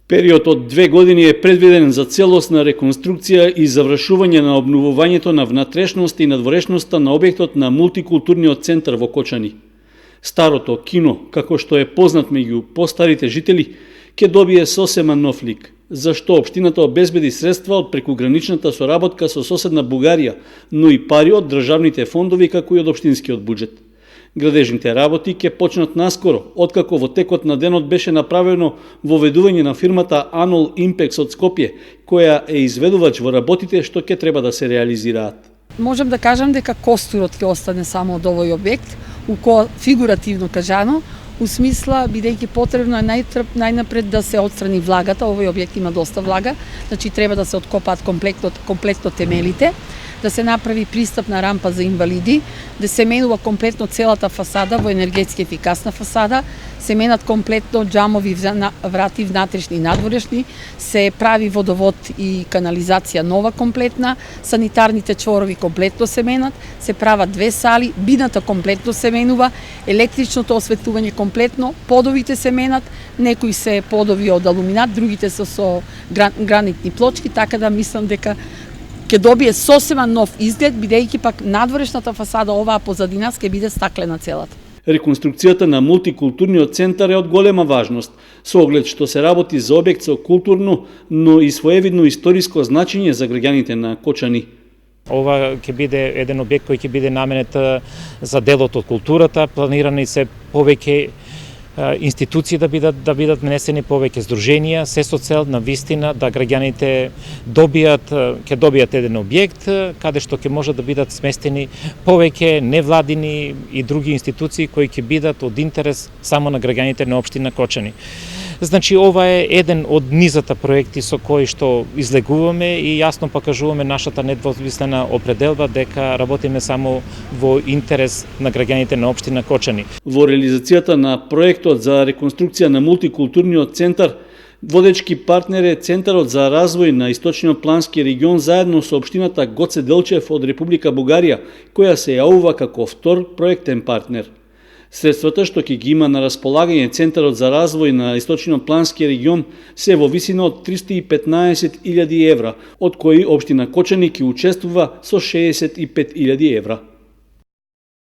Период од 2 години е предвиден за целосна реконструкција и завршување на обновувањето на внатрешноста и надворешноста на објектот на мултикултурниот центар во Кочани. Старото кино, како што е познат меѓу постарите жители, ќе добие сосема нов лик, зашто општината обезбеди средства од прекуграничната соработка со соседна Бугарија, но и пари од државните фондови како и од општинскиот буџет. Градежните работи ќе почнат наскоро, откако во текот на денот беше направено воведување на фирмата Anol Impex од Скопје, која е изведувач во работите што ќе треба да се реализираат. Можам да кажам дека костурот ќе остане само од овој објект, фигуративно кажано, у смисла бидејќи потребно е најнапред да се отстрани влагата, овој објект има доста влага, значи треба да се откопаат комплетно темелите, да се направи пристапна рампа за инвалиди, да се менува комплетно целата фасада во енергетски ефикасна фасада, се менат комплетно џамови врати внатрешни и надворешни, се прави водовод и канализација нова комплетна, санитарните чворови комплетно се менат, се прават 2 сали, бидната комплетно се менува, електричното осветлување комплетно, подовите се менат, некои се подови од алуминат, другите се со гранитни плочки, така да мислам дека ќе добие сосема нов изглед, бидејќи пак надворешната фасада оваа позади нас ќе биде стаклена целата. Реконструкцијата на мултикултурниот центар е од голема важност, со оглед што се работи за објект со културно, но и своевидно историско значење за граѓаните на Кочани. Ова ќе биде еден објект кој ќе биде наменет за делот од културата, планирани се повеќе институции да бидат внесени, повеќе здруженија, се со цел на вистина да граѓаните ќе добијат еден објект каде што ќе може да бидат сместени повеќе невладини и други институции кои ќе бидат од интерес само на граѓаните на општина Кочани. Значи, ова е еден од низата проекти со кои што излегуваме и јасно покажуваме нашата недвосмислена определба дека работиме само во интерес на граѓаните на општина Кочани. Во реализацијата на проектот за реконструкција на мултикултурниот центар, водечки партнер е Центарот за развој на Источниот плански регион заедно со општината Гоце Делчев од Република Бугарија, која се јавува како втор проектен партнер. Средствата што ќе ги има на располагање Центарот за развој на Источниот плански регион се во висина од 315.000 евра, од кои општина Кочани ќе учествува со 65.000 евра.